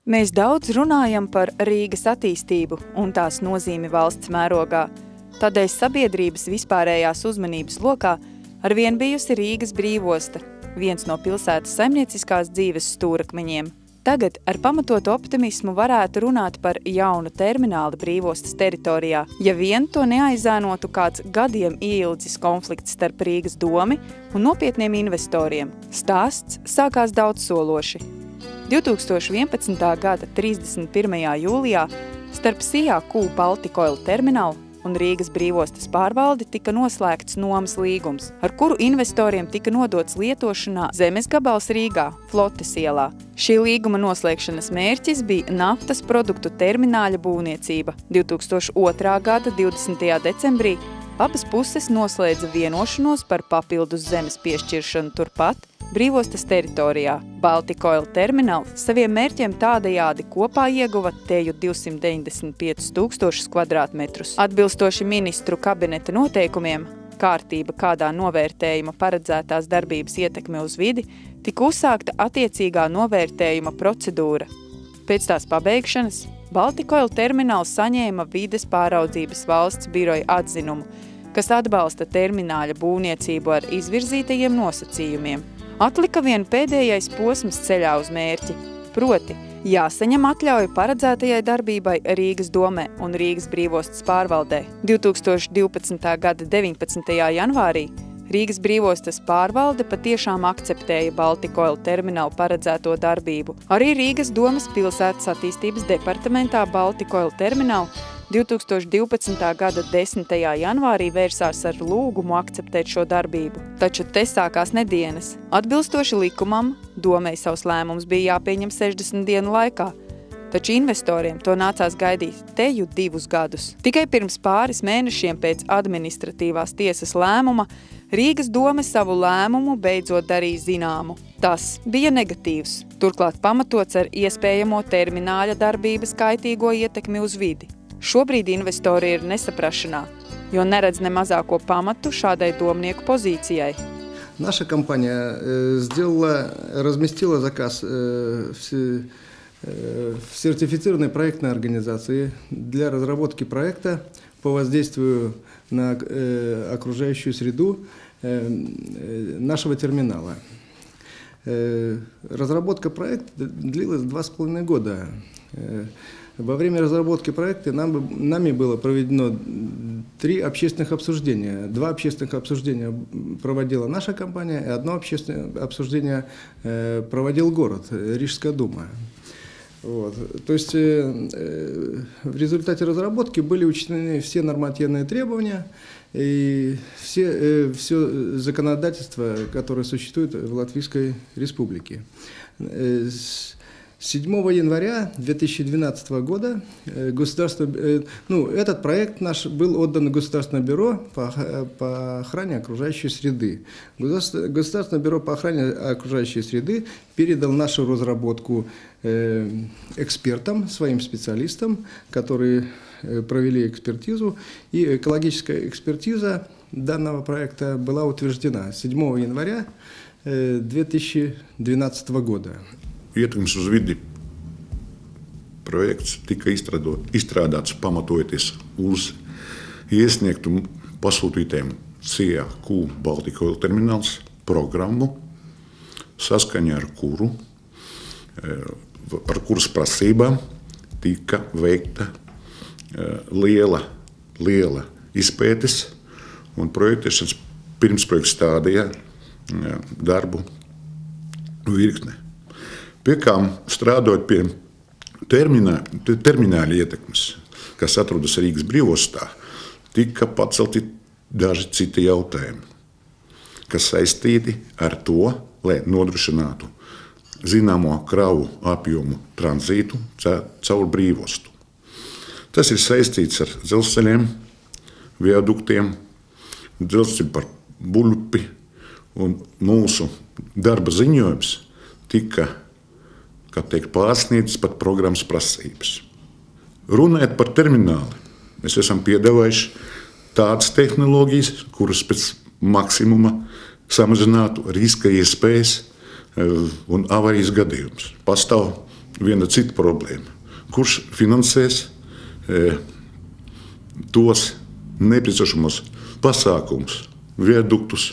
Mēs daudz runājam par Rīgas attīstību un tās nozīmi valsts mērogā. Tādēļ sabiedrības vispārējās uzmanības lokā arvien bijusi Rīgas brīvosta, viens no pilsētas saimnieciskās dzīves stūrakmeņiem. Tagad ar pamatotu optimismu varētu runāt par jaunu termināli brīvostas teritorijā, ja vien to neaizēnotu kāds gadiem ieildzis konflikts starp Rīgas domi un nopietniem investoriem. Stāsts sākās daudzsološi. 2011. gada 31. jūlijā starp Sijā-Kū Baltikoil terminālu un Rīgas brīvostas pārvaldi tika noslēgts nomas līgums, ar kuru investoriem tika nodots lietošanā zemes gabals Rīgā, Flotes ielā. Šī līguma noslēgšanas mērķis bija naftas produktu termināļa būvniecība. 2002. gada 20. decembrī abas puses noslēdza vienošanos par papildus zemes piešķiršanu turpat brīvostas teritorijā. Baltikoil termināls saviem mērķiem tādējādi kopā ieguva teju 295 000 kvadrātmetrus. Atbilstoši ministru kabineta noteikumiem, kārtība, kādā novērtējuma paredzētās darbības ietekme uz vidi, tika uzsākta attiecīgā novērtējuma procedūra. Pēc tās pabeigšanas Baltikoil termināls saņēma vides pāraudzības valsts biroja atzinumu, kas atbalsta termināļa būvniecību ar izvirzītajiem nosacījumiem. Atlika vien pēdējais posms ceļā uz mērķi, proti jāsaņem atļauju paredzētajai darbībai Rīgas domē un Rīgas brīvostas pārvaldē. 2012. gada 19. janvārī Rīgas brīvostas pārvalde patiešām akceptēja Baltikoil terminālu paredzēto darbību. Arī Rīgas domas pilsētas attīstības departamentā Baltikoil terminālu 2012. gada 10. janvārī vērsās ar lūgumu akceptēt šo darbību. Taču te sākās nedienas. Atbilstoši likumam, domei savs lēmums bija jāpieņem 60 dienu laikā, taču investoriem to nācās gaidīt teju 2 gadus. Tikai pirms pāris mēnešiem pēc administratīvās tiesas lēmuma Rīgas dome savu lēmumu beidzot darīja zināmu. Tas bija negatīvs, turklāt pamatots ar iespējamo termināļa darbības kaitīgo ietekmi uz vidi. Šobrīd investori ir nesaprašanā, jo neredz ne mazāko pamatu šādai domnieku поzīcijai. Наша компания разместила заказ в сертифицированной проектной организации для разработки проекта по воздействию на окружающую среду нашего терминала. Разработка проекта длилась 2,5 года. Во время разработки проекта нами было проведено 3 общественных обсуждения. 2 общественных обсуждения проводила наша компания, и 1 общественное обсуждение проводил город, Рижская дума. Вот. То есть в результате разработки были учтены все нормативные требования и все законодательство, которое существует в Латвийской Республике. 7 января 2012 года этот проект наш был отдан Государственное бюро по охране окружающей среды. Государственное бюро по охране окружающей среды передал нашу разработку экспертам, своим специалистам, которые провели экспертизу, и экологическая экспертиза данного проекта была утверждена 7 января 2012 года. Ietekmes uz vidi projekts tika izstrādāts pamatojoties uz iesniegtu pasūtītēm Sijā-Kū Baltikoil termināls programmu, saskaņā ar kuras prasībām tika veikta liela izpētes un projektēšanas pirmsprojekta stādījā darbu virkne. Pie kām strādājot pie termināļa ietekmes, kas atrodas Rīgas brīvostā, tika pacelti daži citi jautājumi, kas saistīti ar to, lai nodrošinātu zināmo kravu apjomu tranzītu caur brīvostu. Tas ir saistīts ar dzelzceļiem, viaduktiem, dzelzceļu par buļpi, un mūsu darba ziņojums tika pārsniedzis pat programmas prasības. Runājot par termināli, mēs esam piedāvājuši tādas tehnoloģijas, kuras pēc maksimuma samazinātu riska iespējas un avārijas gadījumus. Pastāv viena cita problēma. Kurš finansēs tos nepieciešamos pasākumus, viaduktus,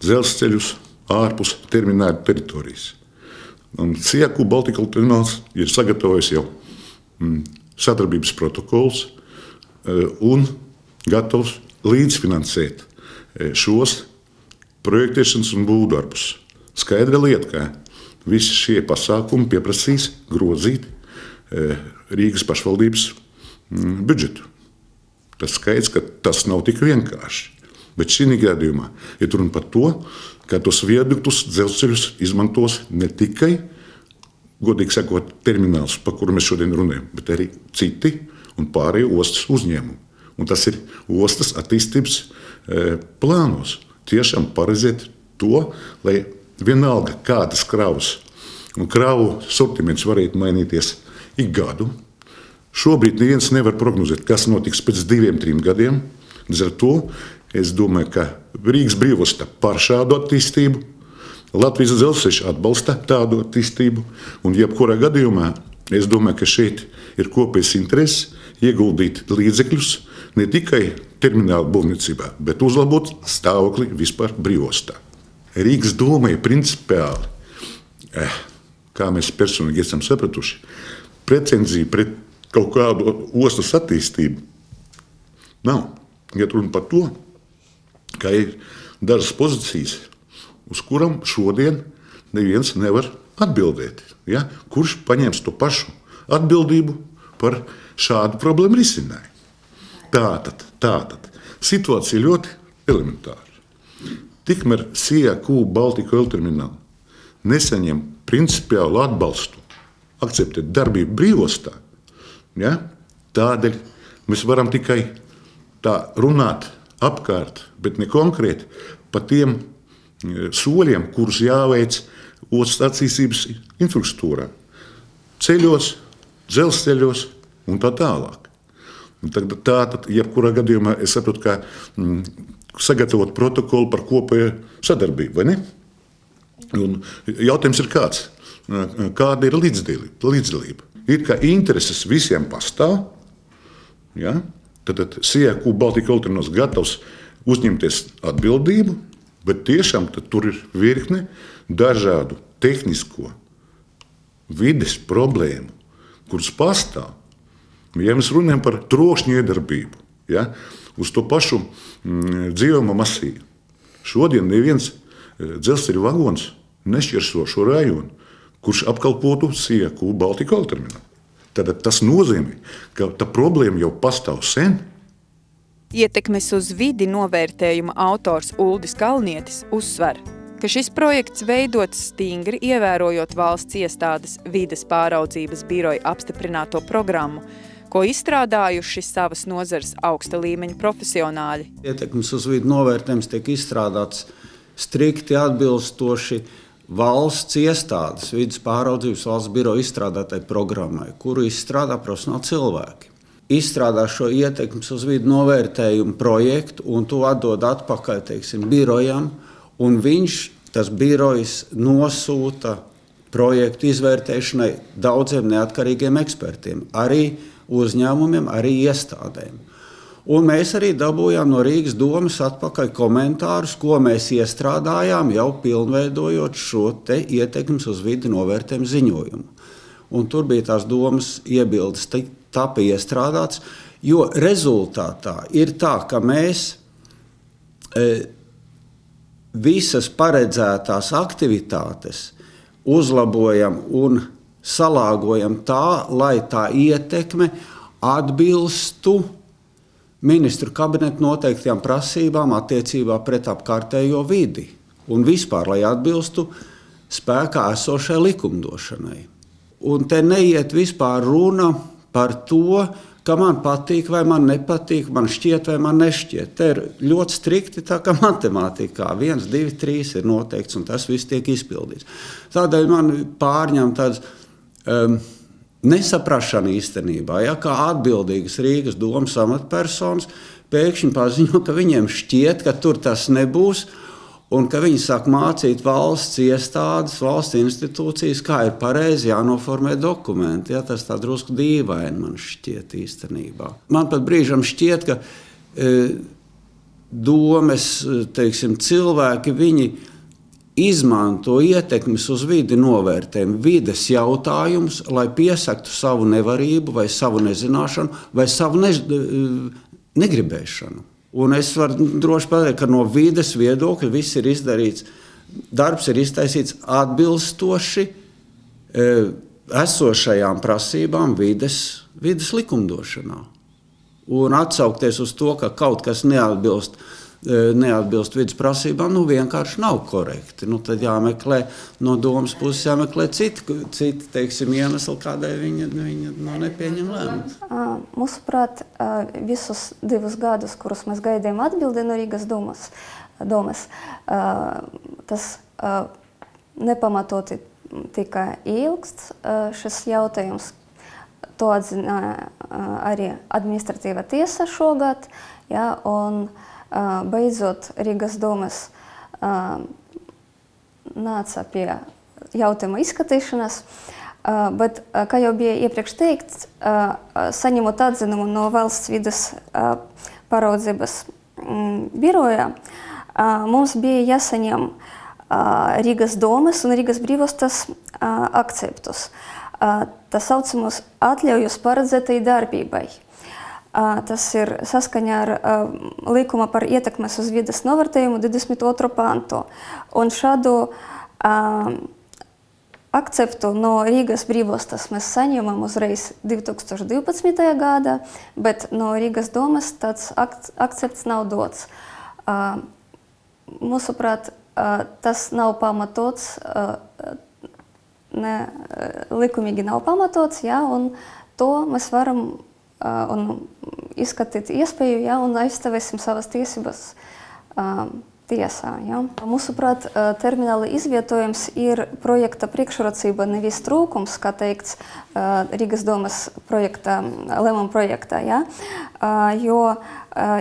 dzelzceļus ārpus termināla teritorijas. Un CIEKU Baltika termināls ir sagatavojis jau sadarbības protokols un gatavs līdzfinansēt šos projektēšanas un būvdarbus. Skaidra lieta, ka visi šie pasākumi pieprasīs grozīt Rīgas pašvaldības budžetu. Tas skaidrs, ka tas nav tik vienkārši. Bet šī gadījumā ir runa par to, ka tos viaduktus, dzelzceļus izmantos ne tikai, godīgi sakot, termināls, par kuru mēs šodien runājam, bet arī citi un pārējie ostas uzņēmumi. Un tas ir ostas attīstības plānos. Tiešām paredzēt to, lai vienalga kādas kravas un kravu sortiments varētu mainīties ik gadu. Šobrīd neviens nevar prognozēt, kas notiks pēc 2-3 gadiem. Līdz ar to es domāju, ka Rīgas brīvosta par šādu attīstību, Latvijas dzelzceļš atbalsta tādu attīstību, un jebkurā gadījumā es domāju, ka šeit ir kopējs intereses ieguldīt līdzekļus ne tikai termināla būvniecībā, bet uzlabot stāvokli vispār brīvostā. Rīgas doma ir principiāli, kā mēs personīgi esam sapratuši, pretenzija pret kaut kādu ostas attīstību nav. Ja runa par to, ka ir dažas pozīcijas, uz kurām šodien neviens nevar atbildēt. Ja? Kurš paņems to pašu atbildību par šādu problēmu risinājumu? Tātad. Situācija ļoti elementāra. Tikmēr CIEKU Baltika termināli nesaņem principiālu atbalstu akceptēt darbību brīvostā, ja? Tādēļ mēs varam tikai tā runāt apkārt, bet ne konkrēti par tiem soļiem, kurus jāveic ostas attīstības infrastruktūrā, ceļos, dzelzceļos un tā tālāk. Tātad, jebkurā gadījumā es saprotu, ka sagatavot protokolu par kopēju sadarbību, vai ne? Un jautājums ir kāds? Kāda ir līdzdalība? Ir kā intereses visiem pastāv, ja? Tad CIEKU Baltika termināls gatavs uzņemties atbildību, bet tiešām tur ir virkne dažādu tehnisko vides problēmu, kuras pastāv. Ja mēs runājam par trokšņa iedarbību, ja, uz to pašu dzīvojamo masīvu, šodien neviens dzelzceļa vagons nešķirso šo rajonu, kurš apkalpotu CIEKU Baltika terminālu. Tad tas nozīmē, ka tā problēma jau pastāv sen. Ietekmes uz vidi novērtējuma autors Uldis Kalnietis uzsver, ka šis projekts veidots stingri ievērojot valsts iestādes vides pāraudzības biroja apstiprināto programmu, ko izstrādājuši savas nozares augsta līmeņa profesionāļi. Ietekmes uz vidi novērtējums tiek izstrādāts strikti atbilstoši valsts iestādes, vides pāraudzības valsts biroja izstrādātai programmai, kuru izstrādā profesionāli cilvēki. Izstrādā šo ietekmes uz vidi novērtējumu projektu un to atdod atpakaļ, birojam, un tas birojs nosūta projektu izvērtēšanai daudziem neatkarīgiem ekspertiem, arī uzņēmumiem, arī iestādēm. Un mēs arī dabūjām no Rīgas domas atpakaļ komentārus, ko mēs iestrādājām jau pilnveidojot šo te ietekmes uz vidi novērtējumu ziņojumu. Un tur bija tās domas iebildes tapa iestrādāts, jo rezultātā ir tā, ka mēs visas paredzētās aktivitātes uzlabojam un salāgojam tā, lai tā ietekme atbilstu ministru kabineta noteiktajām prasībām attiecībā pret apkārtējo vidi un vispār, lai atbilstu spēkā esošai likumdošanai. Un te neiet vispār runa par to, ka man patīk vai man nepatīk, man šķiet vai man nešķiet. Te ir ļoti strikti tā kā matemātikā. 1, 2, 3 ir noteikts un tas viss tiek izpildīts. Tādēļ man pārņem tāds nesaprašana īstenībā, ja, kā atbildīgas Rīgas domas amatpersonas pēkšņi paziņo, ka viņiem šķiet, ka tur tas nebūs, Un ka viņi sāk mācīt valsts iestādes, valsts institūcijas, kā ir pareizi jānoformē dokumenti. Ja, tas tā drusku dīvaini man šķiet īstenībā. Man pat brīžam šķiet, ka domes, teiksim, cilvēki, viņi izmanto ietekmes uz vidi novērtējumu, vides jautājumus, lai piesaktu savu nevarību vai savu nezināšanu vai savu negribēšanu. Un es varu droši pateikt, ka no vides viedokļa viss ir izdarīts, darbs ir iztaisīts atbilstoši esošajām prasībām vides likumdošanā. Un atsaukties uz to, ka kaut kas neatbilst vides prasībām, vienkārši nav korekti. Tad jāmeklē no domas puses, jāmeklē citi teiksim, iemesli, kādēļ viņa nepieņem lēmumu. Mūsuprāt, visus 2 gadus, kurus mēs gaidījām atbildi no Rīgas domas, tas nepamatoti tika ilgsts šis jautājums. To atzināja arī administratīva tiesa šogad, ja, un beidzot Rīgas domas nāca pie jautājuma izskatīšanas, bet, kā jau bija iepriekš teikts, saņemot atzinumu no valsts vides pāraudzības biroja, mums bija jāsaņem Rīgas domas un Rīgas brīvostas akceptus. Tā saucamos atļaujus paredzētai darbībai. Tas ir saskaņā ar likuma par ietekmes uz vides novērtējumu 22. pantu. Un šādu akceptu no Rīgas brīvostas mēs saņemam uzreiz 2012. gada, bet no Rīgas domas tāds akcepts nav dots. Mūsuprāt, tas nav pamatots, likumīgi nav pamatots, ja, un to mēs varam izskatīt iespēju, ja, un aizstāvēsim savas tiesības tiesā. Ja. Mūsuprāt, termināla izvietojums ir projekta priekšrocība, nevis trūkums, kā teikts Rīgas domas lēmuma projektā, ja, jo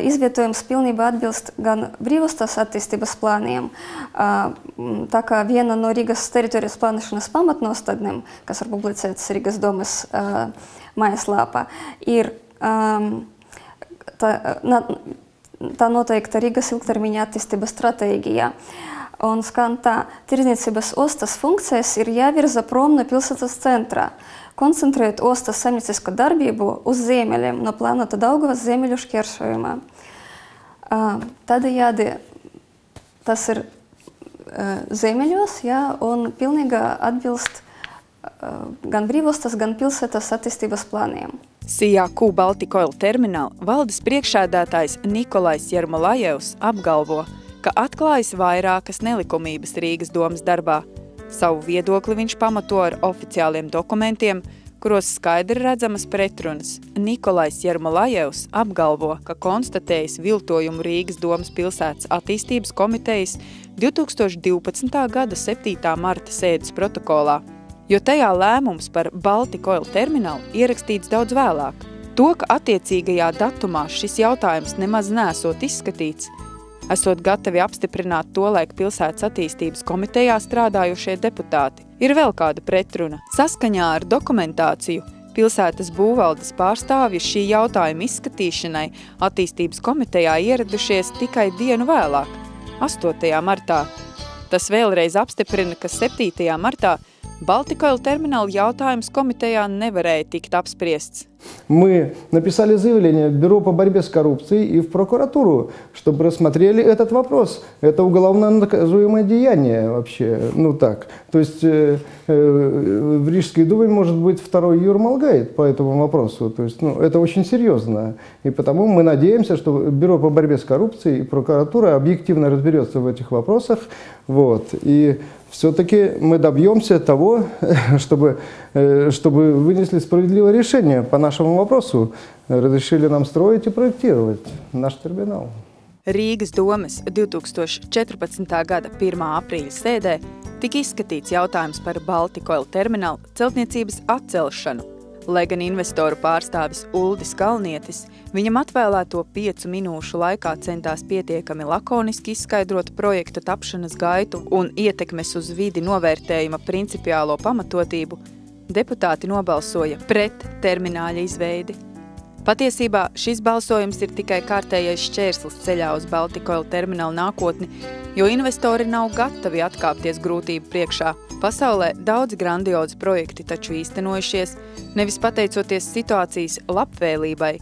izvietojums pilnībā atbilst gan brīvostas attīstības plāniem, tā kā viena no Rīgas teritorijas plānošanas pamatnostādnēm, kas ir publicēts Rīgas domas mājaslapā, ir tā noteikta Rīgas ilgtermiņa attīstības stratēģijā. Un skan tā, tirdzniecības ostas funkcijas ir jāvirza prom no pilsētas centrā, koncentrējot ostas saimniecisku darbību uz ziemeļiem no plānota Daugavas ziemeļu šķērsojumā. Tādējādi tas ir ziemeļos, ja, un pilnīgi atbilst gan brīvostas, gan pilsētas attīstības plāniem. Sijāku Baltic Oil termināla valdes priekšsēdētājs Nikolais Jermolajevs apgalvo, ka atklājas vairākas nelikumības Rīgas domas darbā. Savu viedokli viņš pamato ar oficiāliem dokumentiem, kuros skaidri redzamas pretrunas. Nikolais Jermolajevs apgalvo, ka konstatējis viltojumu Rīgas domas pilsētas attīstības komitejas 2012. gada 7. marta sēdes protokolā, jo tajā lēmums par Baltic Oil terminālu ierakstīts daudz vēlāk. To, ka attiecīgajā datumā šis jautājums nemaz nesot izskatīts, esot gatavi apstiprināt tolaik pilsētas attīstības komitejā strādājušie deputāti, ir vēl kāda pretruna. Saskaņā ar dokumentāciju pilsētas būvvaldes pārstāvji šī jautājuma izskatīšanai attīstības komitejā ieradušies tikai dienu vēlāk, 8. martā. Tas vēlreiz apstiprina, ka 7. martā Baltic Oil терминал jautājums komitejā nevarēja tikt apspriests. Мы написали заявление в Бюро по борьбе с коррупцией и в прокуратуру, чтобы рассмотрели этот вопрос. Это уголовно наказуемое деяние вообще, так. То есть в Рижской думе может быть второй Юрмалгайт по этому вопросу. То есть это очень серьезно. И потому мы надеемся, что Бюро по борьбе с коррупцией и прокуратура объективно разберется в этих вопросах. И все-таки мы добьемся того, чтобы вынесли справедливое решение по нашему вопросу. Разрешили нам строить и проектировать наш терминал. Rīgas domas 2014. gada 1. aprīļa sēdē tika izskatīts jautājums par Baltic Oil terminālu celtniecības atcelšanu. Lai gan investoru pārstāvis Uldis Kalnietis viņam atvēlēto 5 minūšu laikā centās pietiekami lakoniski izskaidrot projekta tapšanas gaitu un ietekmes uz vidi novērtējuma principiālo pamatotību, deputāti nobalsoja pret termināļa izveidi. Patiesībā šis balsojums ir tikai kārtējais šķērslis ceļā uz Baltikoil terminālu nākotni, jo investori nav gatavi atkāpties grūtību priekšā. Pasaulē daudz grandiozi projekti taču īstenojušies, nevis pateicoties situācijas labvēlībai,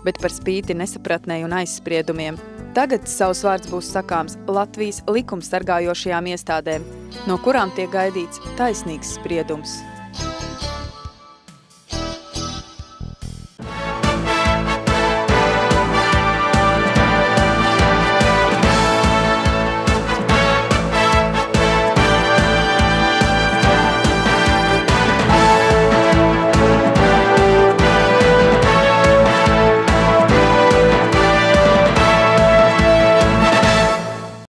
bet par spīti nesapratnei un aizspriedumiem. Tagad savs vārds būs sakāms Latvijas likumsargājošajām iestādēm, no kurām tiek gaidīts taisnīgs spriedums.